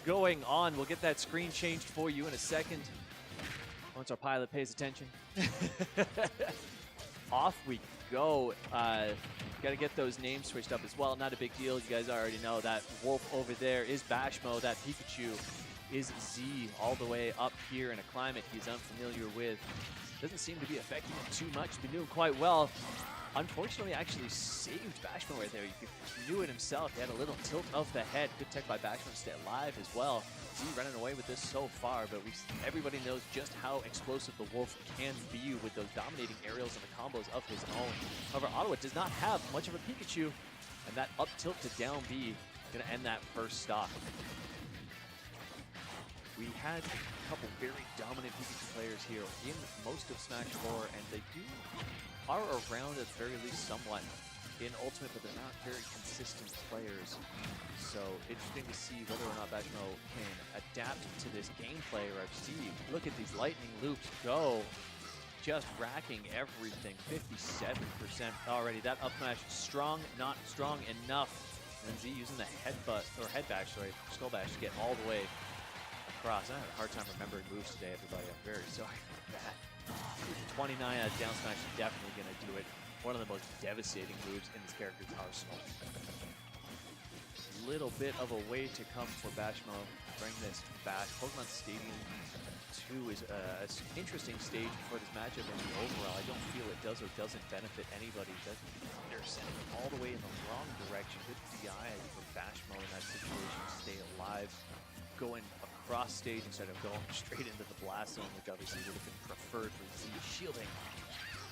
going on. We'll get that screen changed for you in a second. Once our pilot pays attention. Off we go. Got to get those names switched up as well. Not a big deal. You guys already know that wolf over there is Bashmo. That Pikachu is Z all the way up here in a climate he's unfamiliar with. Doesn't seem to be affecting him too much. Been doing quite well. Unfortunately, actually saved Bashmo right there. He knew it himself. He had a little tilt of the head. Good tech by Bashmo to stay alive as well. Z running away with this so far, but everybody knows just how explosive the Wolf can be with those dominating aerials and the combos of his own. However, Ottawa does not have much of a Pikachu, and that up tilt to down B going to end that first stock. We had a couple very dominant Pikachu players here in most of Smash 4, and they are around at the very least somewhat in Ultimate, but they're not very consistent players. So interesting to see whether or not Bashmo can adapt to this gameplay. Or look at these lightning loops go, just racking everything. 57% already. That up smash strong, not strong enough. And Z using the headbutt or head bash, sorry, skull bash to get all the way across. I have a hard time remembering moves today, everybody. I'm very sorry for that. 29 out of down smash is definitely going to do it. One of the most devastating moves in this character's arsenal. Little bit of a way to come for Bashmo. Bring this back. Pokemon Stadium 2 is an interesting stage for this matchup, and overall, I don't feel it does or doesn't benefit anybody. They're sending them all the way in the wrong direction. Good DI for Bashmo in that situation. Stay alive. Going across stage instead of going straight into the blast zone, which obviously would have been preferred for Z. Shielding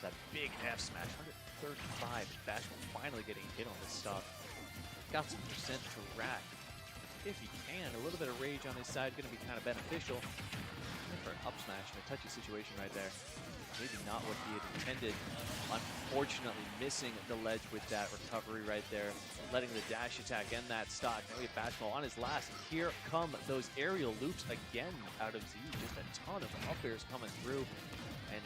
that big F smash, 135. Bashmo finally getting hit on this stock. Got some percent to rack if he can. A little bit of rage on his side going to be kind of beneficial. For an up smash in a touchy situation right there. Maybe not what he had intended. Unfortunately missing the ledge with that recovery right there. Letting the dash attack end that stock. Now we have Bashmo on his last. Here come those aerial loops again out of Z. Just a ton of up airs coming through. And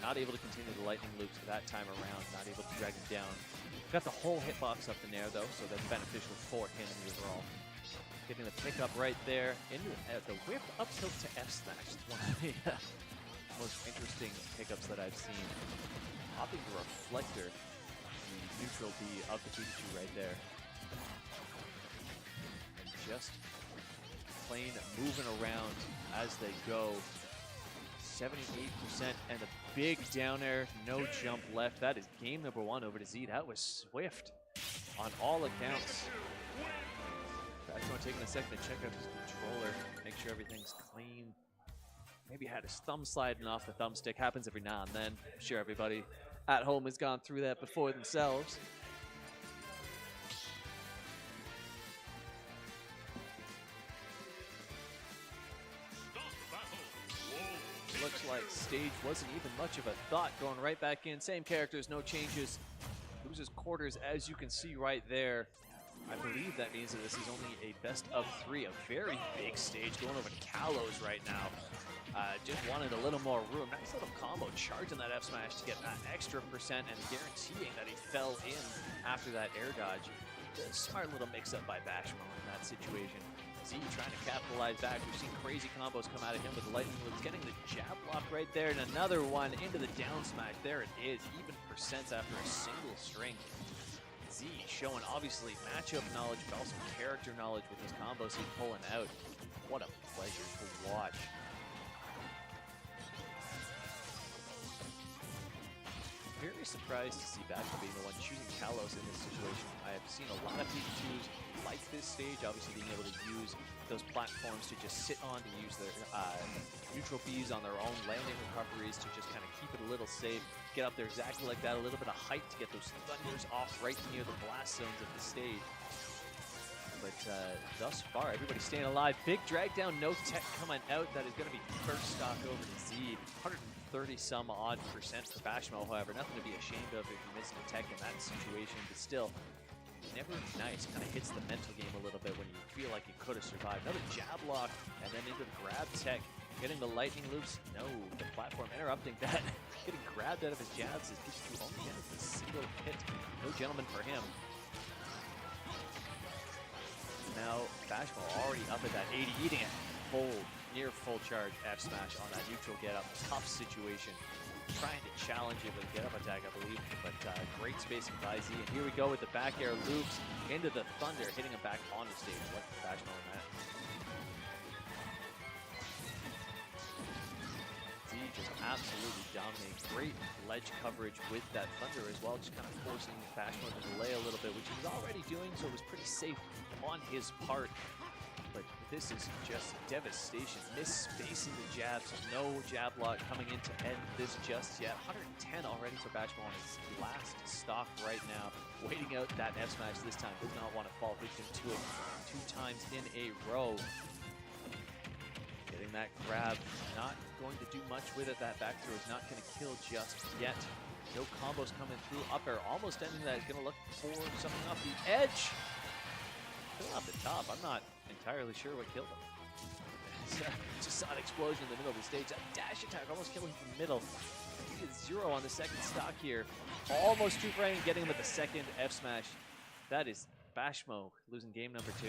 not able to continue the lightning loops that time around. Not able to drag him down. Got the whole hitbox up in there though, so that's beneficial for him in the overall. Getting the pickup right there into the whip up tilt to F smash. It's one of the most interesting pickups that I've seen. Popping the reflector, the neutral B of the Pikachu right there. And just plain moving around as they go. 78% and a big down air, no jump left. That is game number 1 over to Z. That was swift on all accounts. Bashmo taking a second to check out his controller, make sure everything's clean. Maybe had his thumb sliding off the thumbstick. Happens every now and then. I'm sure everybody at home has gone through that before themselves. Looks like stage wasn't even much of a thought. Going right back in. Same characters, no changes. Loses quarters, as you can see right there. I believe that means that this is only a best of 3, a very big stage going over to Kalos right now. Just wanted a little more room. Nice little combo, charging that F smash to get that extra percent and guaranteeing that he fell in after that air dodge. A smart little mix-up by Bashmo in that situation. Z trying to capitalize back. We've seen crazy combos come out of him with the lightning loops. Getting the jab block right there, and another one into the down smash. There it is, even percents after a single string. Z showing obviously matchup knowledge, but also character knowledge with his combos he's pulling out. What a pleasure to watch. Very surprised to see Bashmo being the one choosing Kalos in this situation. I have seen a lot of Pikachus like this stage, obviously being able to use those platforms to just sit on, to use their neutral Bs on their own landing recoveries to just kind of keep it a little safe, get up there exactly like that, a little bit of height to get those thunders off right near the blast zones of the stage. But thus far, everybody's staying alive. Big drag down, no tech coming out. That is going to be first stock over to Z. 130-some odd percent for Bashmo, however. Nothing to be ashamed of if you missed a tech in that situation, but still, never nice. Kind of hits the mental game a little bit when you feel like you could have survived. Another jab lock, and then into the grab tech. Getting the lightning loops. No, the platform interrupting that. Getting grabbed out of his jabs as Pikachu only gets a single hit. No gentleman for him. Now, Bashmo already up at that 80, eating it. Near full charge F smash on that neutral get up. Tough situation. Trying to challenge it with a get up attack, I believe, but great spacing by Z. And here we go with the back air loops into the Thunder, hitting him back on the stage. What Bashmo on that? Z just absolutely dominating. Great ledge coverage with that Thunder as well, just kind of forcing Bashmo to delay a little bit, which he was already doing, so it was pretty safe on his part. But this is just devastation. Misspacing the jabs. No jab lock coming in to end this just yet. 110 already for Bashmo on his last stock right now. Waiting out that F smash this time. Does not want to fall victim to it 2 times in a row. Getting that grab. Not going to do much with it. That back throw is not going to kill just yet. No combos coming through. Up air almost ending that. Going to look for something off the edge. Still off the top. I'm not entirely sure what killed him. Just saw an explosion in the middle of the stage. That dash attack almost killing from the middle. He is 0 on the second stock here. Almost 2 frame, getting him with the second F smash. That is Bashmo losing game number 2.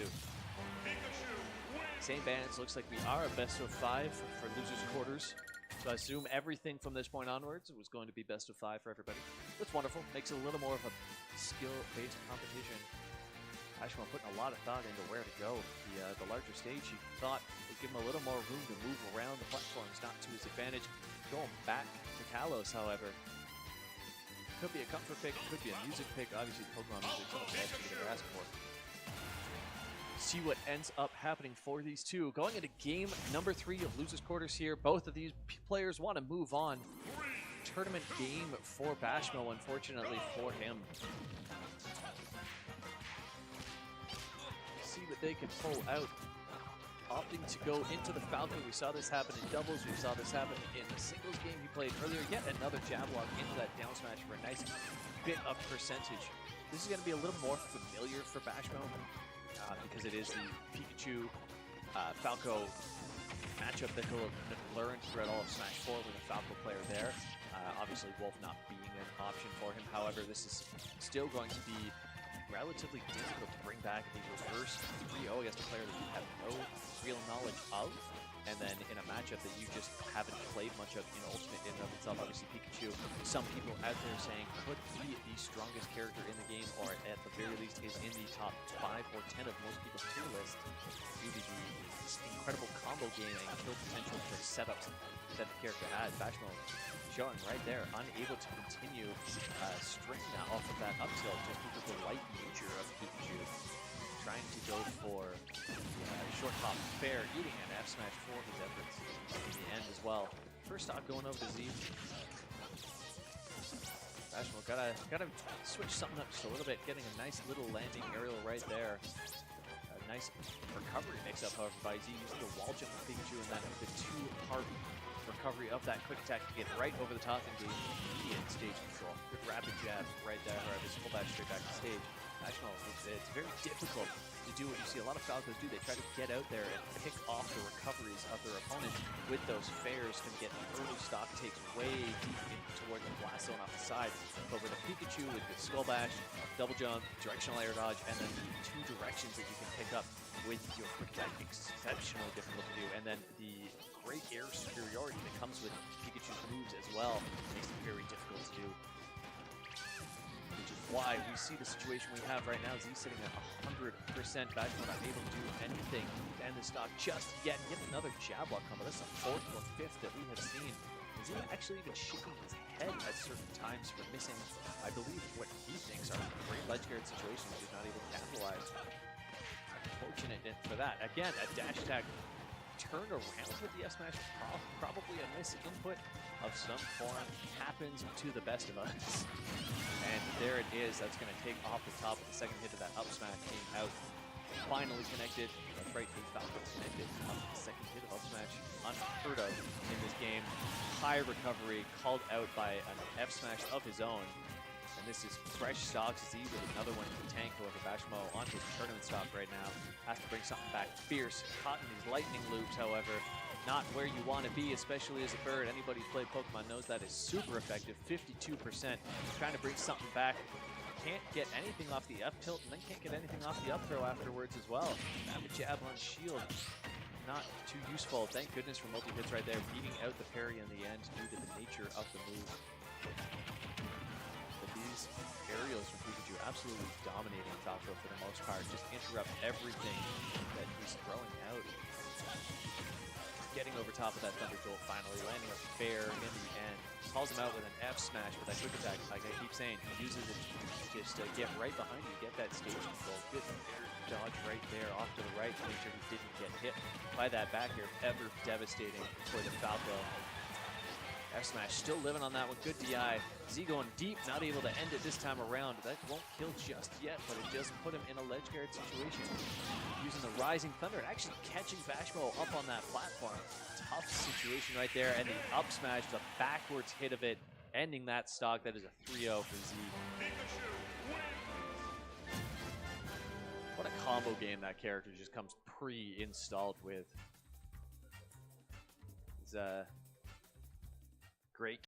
Same bands. Looks like we are a best of 5 for losers quarters. So I assume everything from this point onwards was going to be best of 5 for everybody. That's wonderful. Makes it a little more of a skill-based competition. Bashmo putting a lot of thought into where to go. The larger stage, he thought would give him a little more room to move around the platforms, not to his advantage. Going back to Kalos, however. Could be a comfort pick, could be a music pick. Obviously, Pokemon music is the best you could ask for. See what ends up happening for these two. Going into game number 3 of losers quarters here. Both of these players want to move on. Tournament game for Bashmo, unfortunately for him. See what they can pull out. Opting to go into the Falco. We saw this happen in doubles. We saw this happen in the singles game he played earlier. Yet another jab lock into that down smash for a nice bit of percentage. This is going to be a little more familiar for Bashmo because it is the Pikachu Falco matchup that he'll have learned throughout all of Smash 4 with a Falco player there. Obviously, Wolf not being an option for him. However, this is still going to be relatively difficult to bring back the reverse 3-0 against a player that you have no real knowledge of, and then in a matchup that you just haven't played much of in Ultimate in and of itself. Obviously, Pikachu, some people out there saying could be the strongest character in the game, or at the very least is in the top 5 or 10 of most people's tier list due to the incredible combo game and kill potential for setups that the character has. Bashmo showing right there, unable to continue stringing that off of that up tilt just because of the light nature of Pikachu. Trying to go for short top fair, eating an F smash for his efforts in the end as well. First stock going over to Z. Bashmo gotta switch something up just a little bit, getting a nice little landing aerial right there. A nice recovery mix-up, however, by Z using the wall jump with Pikachu, and then the 2-part recovery of that quick attack to get right over the top and gain immediate stage control. Good rapid jab right there, or just pull back straight back to stage. Bashmo, it's very difficult to do what you see a lot of Falcos do. They try to get out there and pick off the recoveries of their opponent with those fairs to get early stock takes way deep in toward the blast zone off the side. But with a Pikachu with the Skull Bash, double jump, directional air dodge, and then the 2 directions that you can pick up with your quick attack, exceptionally difficult to do. And then the great air superiority that comes with Pikachu's moves as well makes it very difficult to do. Which is why we see the situation we have right now. Z sitting at 100%. Bashmo not able to do anything to end the stock just yet. Get another jab lock combo. That's the 4th or 5th that we have seen. Z actually even shaking his head at certain times for missing, I believe, what he thinks are great ledge guard situations. He's not able to capitalize. Unfortunate for that. Again, a dash attack turned around with the S-Smash. Probably a misinput of some form. Happens to the best of us. And there it is. That's going to take off the top of the second hit of that up smash. Came out. Finally connected. That's right, the Falco connected. The second hit of up smash. Unheard of in this game. High recovery. Called out by an F smash of his own. And this is fresh stock. Z with another one in the tank. However, Bashmo on his tournament stop right now. Has to bring something back fierce. Caught in these lightning loops, however. Not where you want to be, especially as a bird. Anybody who's played Pokemon knows that is super effective. 52%. Trying to bring something back. can't get anything off the up tilt, and then can't get anything off the up throw afterwards as well. Have a jab on shield. Not too useful. Thank goodness for multi-hits right there, beating out the parry in the end due to the nature of the move. But these aerials from Pikachu absolutely dominating Falco for the most part. Just interrupt everything that he's throwing out. Getting over top of that Thunder Jolt finally, landing a fair in the end. Calls him out with an F smash with that quick attack. Like I keep saying, he uses it just to get right behind you, get that stage control. Good air dodge right there off to the right to make sure he didn't get hit by that back air. Ever devastating for the Falco. F smash still living on that one. Good DI. Z going deep, not able to end it this time around. That won't kill just yet, but it does put him in a ledge guard situation. Using the Rising Thunder and actually catching Bashmo up on that platform. Tough situation right there, and the up smash, the backwards hit of it, ending that stock. That is a 3-0 for Z. What a combo game that character just comes pre-installed with. It's great